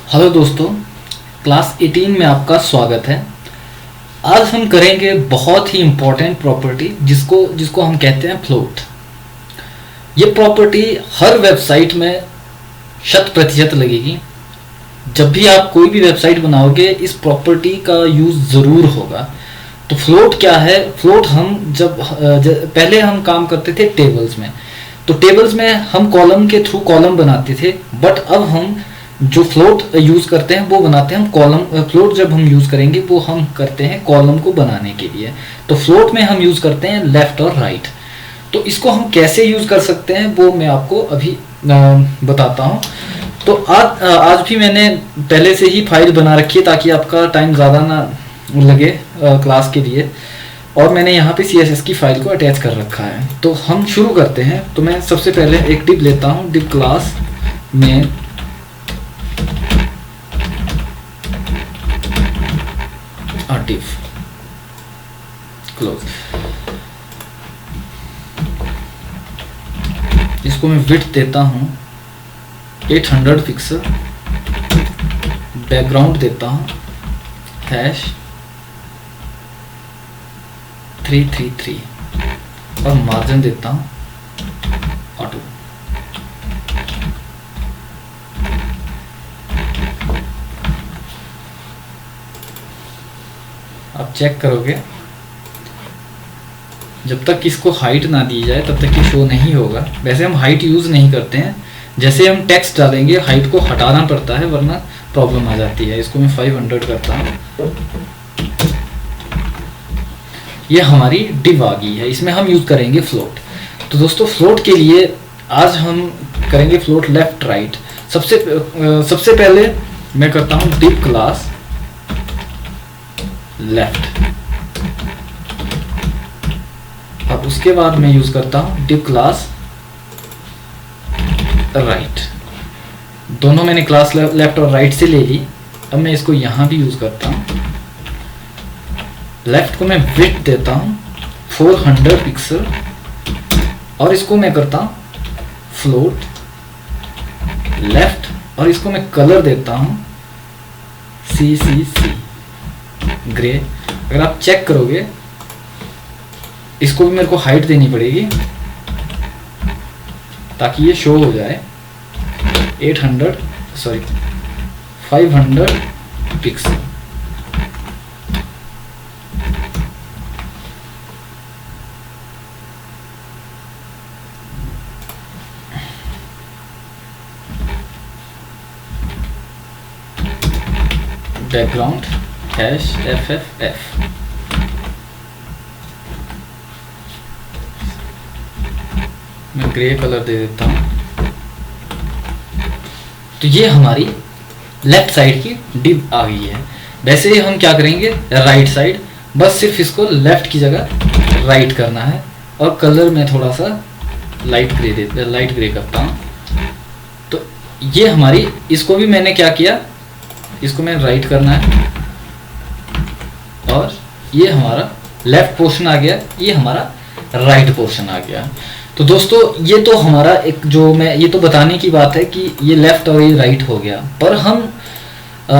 Hello दोस्तों, class 18 में आपका स्वागत है। आज हम करेंगे बहुत ही इम्पोर्टेंट प्रॉपर्टी जिसको जिसको हम कहते हैं फ्लोट। ये प्रॉपर्टी हर वेबसाइट में 100% लगेगी। जब भी आप कोई भी वेबसाइट बनाओगे इस प्रॉपर्टी का यूज़ ज़रूर होगा। तो फ्लोट क्या है? फ्लोट हम पहले हम काम करते थे टेबल्स में। तो टेबल्स में हम कॉलम के थ्रू कॉलम बनाते थे, बट अब हम जो फ्लोट यूज़ करते हैं वो बनाते हैं हम कॉलम। फ्लोट जब हम यूज़ करेंगे वो हम करते हैं कॉलम को बनाने के लिए। तो फ्लोट में हम यूज़ करते हैं लेफ़्ट और राइट। तो इसको हम कैसे यूज़ कर सकते हैं वो मैं आपको अभी बताता हूँ। तो आज भी मैंने पहले से ही फाइल बना रखी है ताकि आपका टाइम ज़्यादा ना लगे क्लास के लिए। और मैंने यहाँ पे CSS की फाइल को अटैच कर रखा है। तो हम शुरू करते हैं। तो मैं सबसे पहले एक डिव लेता हूँ, डिव क्लास में डिव क्लोज। इसको मैं विड्थ देता हूँ 800 पिक्सल, बैकग्राउंड देता हूँ #333 और मार्जिन देता हूँ ऑटो। आप चेक करोगे जब तक इसको हाइट ना दी जाए तब तक ये शो नहीं होगा। वैसे हम हाइट यूज़ नहीं करते हैं, जैसे हम टेक्स्ट डालेंगे हाइट को हटाना पड़ता है वरना प्रॉब्लम आ जाती है। इसको मैं 500 करता हूँ। ये हमारी डिव आ गई है, इसमें हम यूज़ करेंगे फ्लोट। तो दोस्तों फ्लोट के लिए आज हम करेंगे फ्लोट लेफ्ट राइट। सबसे पहले मैं करता हूँ डिव क्लास लेफ्ट। अब उसके बाद मैं यूज करता हूं डिव क्लास राइट। दोनों मैंने क्लास लेफ्ट और राइट से ले ली। अब मैं इसको यहां भी यूज करता हूं। लेफ्ट को मैं विड्थ देता हूं 400 पिक्सल और इसको मैं करता हूं फ्लोट लेफ्ट और इसको मैं कलर देता हूं CCC ग्रे। अगर आप चेक करोगे इसको भी मेरे को हाइट देनी पड़ेगी ताकि ये शो हो जाए 500 पिक्सल। Background #FFF। मैं ग्रे कलर दे देता हूँ। तो ये हमारी लेफ्ट साइड की डिव आ गई है। वैसे ही हम क्या करेंगे राइट साइड, बस सिर्फ इसको लेफ्ट की जगह राइट करना है और कलर में थोड़ा सा लाइट ग्रे करता हूँ। तो ये हमारी, इसको भी मैंने क्या किया, इसको मैं राइट करना है और ये हमारा लेफ्ट पोर्शन आ गया, ये हमारा राइट पोर्शन आ गया। तो दोस्तों ये तो हमारा एक जो मैं ये तो बताने की बात है कि ये लेफ्ट और ये राइट हो गया। पर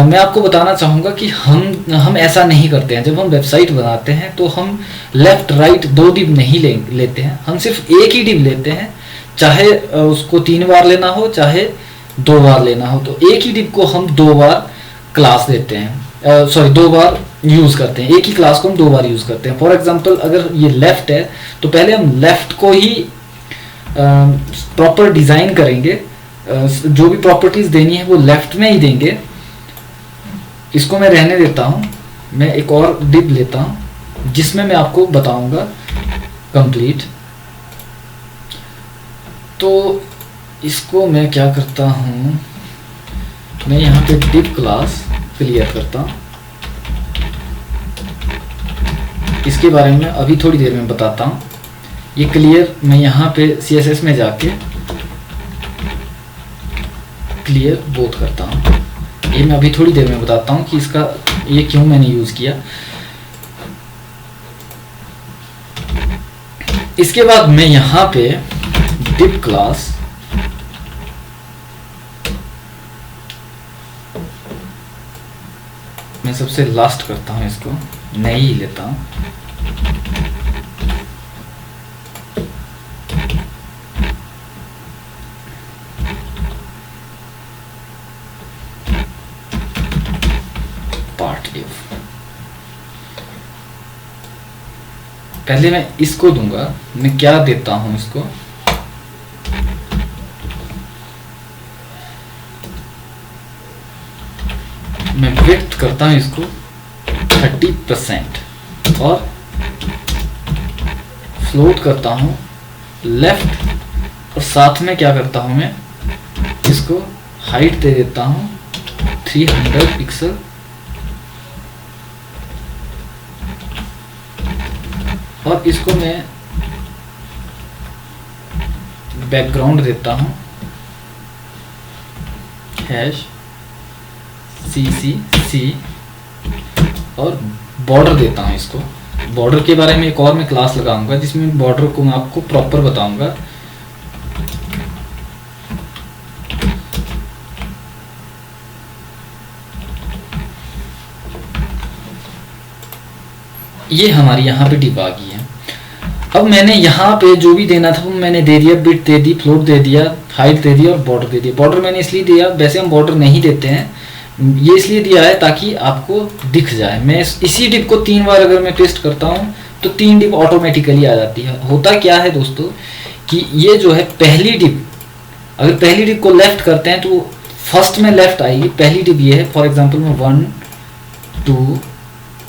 मैं आपको बताना चाहूँगा कि हम ऐसा नहीं करते हैं। जब हम वेबसाइट बनाते हैं तो हम लेफ्ट राइट 2 डिव नहीं लेते हैं, हम सिर्फ एक ही डिव लेते हैं। चाहे उसको 3 बार लेना हो चाहे 2 बार लेना हो, तो एक ही डिव को हम 2 बार क्लास देते हैं, 2 बार यूज़ करते हैं। एक ही क्लास को हम 2 बार यूज़ करते हैं। फॉर एग्जांपल अगर ये लेफ्ट है तो पहले हम लेफ्ट को ही प्रॉपर डिज़ाइन करेंगे। जो भी प्रॉपर्टीज़ देनी है वो लेफ्ट में ही देंगे। इसको मैं रहने देता हूँ। मैं एक और डिव लेता हूँ जिसमें मैं आपको बताऊंगा कंप्लीट। तो इसको मैं क्या करता हूँ, मैं यहाँ पे डिव क्लास क्लियर करता हूँ। इसके बारे में अभी थोड़ी देर में बताता हूँ। ये क्लियर मैं यहाँ पे CSS में जाके क्लियर बोथ करता हूँ। ये मैं अभी थोड़ी देर में बताता हूँ कि इसका ये क्यों मैंने यूज़ किया। इसके बाद मैं यहाँ पे डिव क्लास मैं सबसे लास्ट करता हूँ, इसको नई ही लेता हूँ। पार्ट डिव, पहले मैं इसको दूंगा, मैं क्या देता हूं इसको, मैं विड्थ करता हूं इसको 30% और फ्लोट करता हूं लेफ्ट, और साथ में क्या करता हूं मैं इसको हाइट दे देता हूं 300 पिक्सल, और इसको मैं बैकग्राउंड देता हूं #CC और बॉर्डर देता हूं इसको। बॉर्डर के बारे में एक और मैं क्लास लगाऊंगा जिसमें बॉर्डर को मैं आपको प्रॉपर बताऊंगा। ये हमारी यहाँ पे डिव आ गई है। अब मैंने यहाँ पे जो भी देना था वो मैंने दे दिया, बिट दे दी, फ्लोट दे दिया, हाइट दे दिया और बॉर्डर दे दिया। बॉर्डर मैंने इसलिए दिया, वैसे हम बॉर्डर नहीं देते हैं, ये इसलिए दिया है ताकि आपको दिख जाए। मैं इसी डिव को 3 बार अगर मैं पेस्ट करता हूँ तो 3 डिव ऑटोमेटिकली आ जाती है। होता क्या है दोस्तों कि ये जो है पहली डिव, अगर पहली डिव को लेफ्ट करते हैं तो फर्स्ट में लेफ्ट आएगी। पहली डिव ये है, फॉर एग्जाम्पल मैं 1 2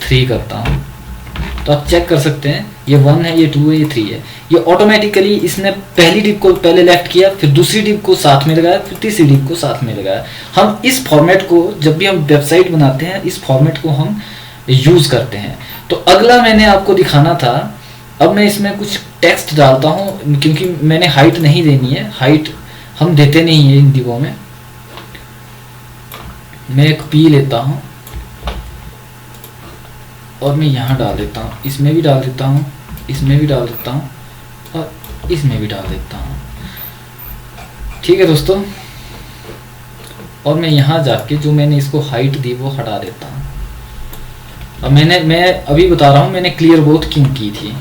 3 करता हूँ तो आप चेक कर सकते हैं ये 1 है, ये 2 है, ये 3 है। ये ऑटोमेटिकली इसने पहली डिव को पहले लेफ्ट किया, फिर दूसरी डिव को साथ में लगाया, फिर तीसरी डिव को साथ में लगाया। हम इस फॉर्मेट को जब भी हम वेबसाइट बनाते हैं इस फॉर्मेट को हम यूज करते हैं। तो अगला मैंने आपको दिखाना था, अब मैं इसमें कुछ टेक्स्ट डालता हूँ क्योंकि मैंने हाइट नहीं देनी है, हाइट हम देते नहीं है इन डिवों में। मैं एक P लेता हूँ और मैं यहाँ डाल देता हूँ, इसमें भी डाल देता हूँ, इसमें भी डाल देता हूँ और इसमें भी डाल देता हूँ। ठीक है दोस्तों, और मैं यहाँ जाके जो मैंने इसको हाइट दी वो हटा देता हूँ। अब मैं अभी बता रहा हूँ मैंने क्लियर बोथ क्यों की थी।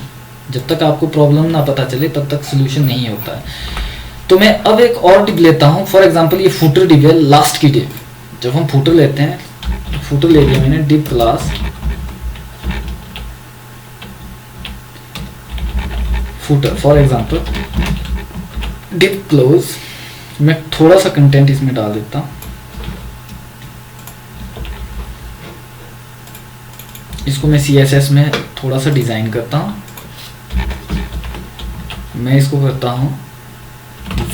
जब तक आपको प्रॉब्लम ना पता चले तब तक सोल्यूशन नहीं होता है। तो मैं अब एक और डिव लेता हूँ, फॉर एग्जांपल ये फुटर डिव है, लास्ट की डिव। जब हम फुटर लेते हैं तो फुटर ले लिया मैंने, div class footer, for example div close. मैं थोड़ा सा कंटेंट इसमें डाल देता हूँ, इसको मैं CSS में थोड़ा सा डिजाइन करता हूँ। मैं इसको करता हूँ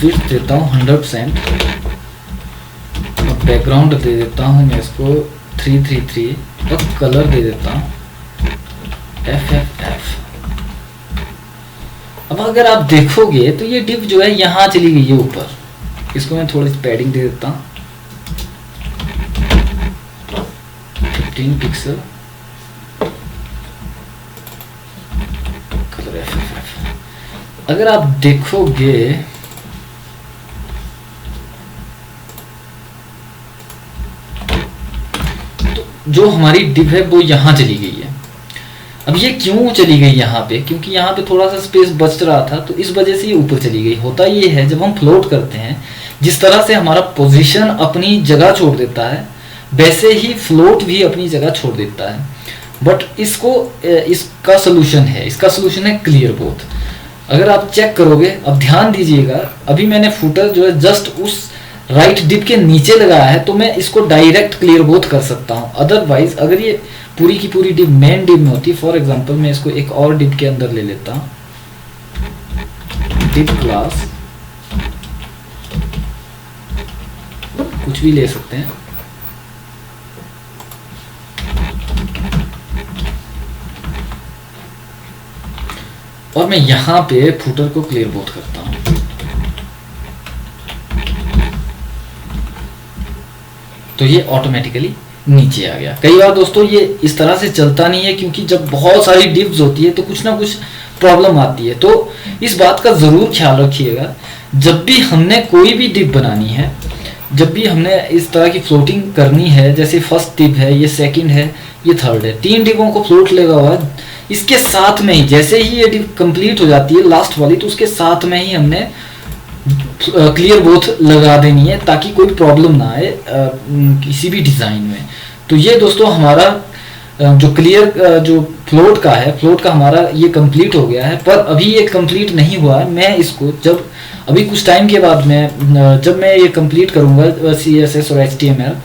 विड्थ देता हूँ 100% और बैकग्राउंड दे देता हूँ मैं इसको 333 और कलर दे देता हूँ FFF। अब अगर आप देखोगे तो ये डिव जो है यहाँ चली गई है ऊपर, इसको मैं थोड़ी सी पैडिंग दे देता हूँ 15 पिक्सल, कलर FFF। अगर आप देखोगे तो जो हमारी डिव है वो यहाँ चली गई है। अब ये क्यों चली गई यहाँ पे, क्योंकि यहाँ पे थोड़ा सा स्पेस बच रहा था तो इस वजह से ये ऊपर चली गई। होता ये है जब हम फ्लोट करते हैं, जिस तरह से हमारा पोजीशन अपनी जगह छोड़ देता है वैसे ही फ्लोट भी अपनी जगह छोड़ देता है। बट इसका सोल्यूशन है क्लियर बोथ। अगर आप चेक करोगे, अब ध्यान दीजिएगा, अभी मैंने फुटर जो है जस्ट उस राइट डिव के नीचे लगाया है तो मैं इसको डायरेक्ट क्लियर बोथ कर सकता हूँ। अदरवाइज अगर ये पूरी की पूरी डिव मेन डिव में होती, फॉर एग्जांपल मैं इसको एक और डिव के अंदर ले लेता हूँ, डिव क्लास, कुछ भी ले सकते हैं, और मैं यहाँ पे फुटर को क्लियर बोथ करता हूँ। तो ये ऑटोमेटिकली नीचे आ गया। कई बार दोस्तों ये इस तरह से चलता नहीं है क्योंकि जब बहुत सारी डिव्स होती है तो कुछ ना कुछ प्रॉब्लम आती है। तो इस बात का ज़रूर ख्याल रखिएगा, जब भी हमने कोई भी डिव बनानी है जब भी हमने इस तरह की फ्लोटिंग करनी है, जैसे फर्स्ट डिप है, ये सेकंड है, ये थर्ड है, 3 डिपों को फ्लोट लगा हुआ है, इसके साथ में ही जैसे ही ये डिप कंप्लीट हो जाती है लास्ट वाली, तो उसके साथ में ही हमने क्लियर बोथ लगा देनी है ताकि कोई प्रॉब्लम ना आए किसी भी डिज़ाइन में। तो ये दोस्तों हमारा जो क्लियर जो फ्लोट का है, फ्लोट का हमारा ये कंप्लीट हो गया है। पर अभी ये कंप्लीट नहीं हुआ है, मैं इसको जब अभी कुछ टाइम के बाद जब मैं ये कंप्लीट करूँगा CSS और HTML,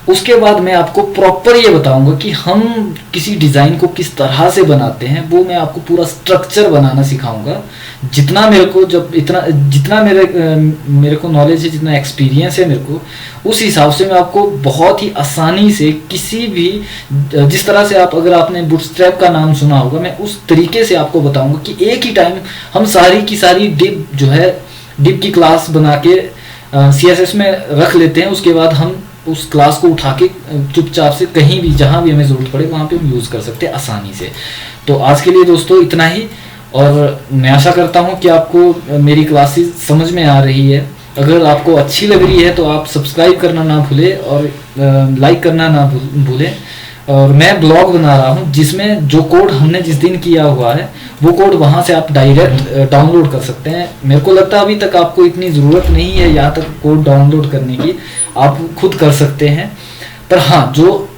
उसके बाद मैं आपको प्रॉपर ये बताऊंगा कि हम किसी डिज़ाइन को किस तरह से बनाते हैं। वो मैं आपको पूरा स्ट्रक्चर बनाना सिखाऊंगा। जितना मेरे को जितना मेरे को नॉलेज है, जितना एक्सपीरियंस है मेरे को, उस हिसाब से मैं आपको बहुत ही आसानी से किसी भी जिस तरह से अगर आपने बूटस्ट्रैप का नाम सुना होगा, मैं उस तरीके से आपको बताऊंगा कि एक ही टाइम हम सारी की सारी डिप की क्लास बना के CSS में रख लेते हैं। उसके बाद हम उस क्लास को उठा के चुपचाप से कहीं भी जहां भी हमें ज़रूरत पड़े वहां पे हम यूज़ कर सकते हैं आसानी से। तो आज के लिए दोस्तों इतना ही, और मैं आशा करता हूं कि आपको मेरी क्लासेस समझ में आ रही है। अगर आपको अच्छी लग रही है तो आप सब्सक्राइब करना ना भूलें और लाइक करना ना भूलें। और मैं ब्लॉग बना रहा हूं जिसमें जो कोड हमने जिस दिन किया हुआ है वो कोड वहां से आप डायरेक्ट डाउनलोड कर सकते हैं। मेरे को लगता है अभी तक आपको इतनी ज़रूरत नहीं है यहाँ तक कोड डाउनलोड करने की, आप खुद कर सकते हैं। पर हाँ,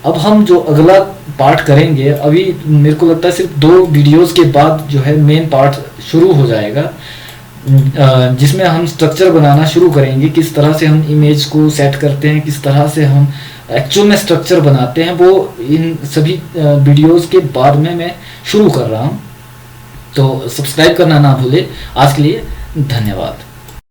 अब हम जो अगला पार्ट करेंगे, अभी मेरे को लगता है सिर्फ 2 वीडियोस के बाद जो है मेन पार्ट शुरू हो जाएगा, जिसमें हम स्ट्रक्चर बनाना शुरू करेंगे। किस तरह से हम इमेज को सेट करते हैं, किस तरह से हम एक्चुअल में स्ट्रक्चर बनाते हैं, वो इन सभी वीडियोस के बाद में मैं शुरू कर रहा हूँ। तो सब्सक्राइब करना ना भूले। आज के लिए धन्यवाद।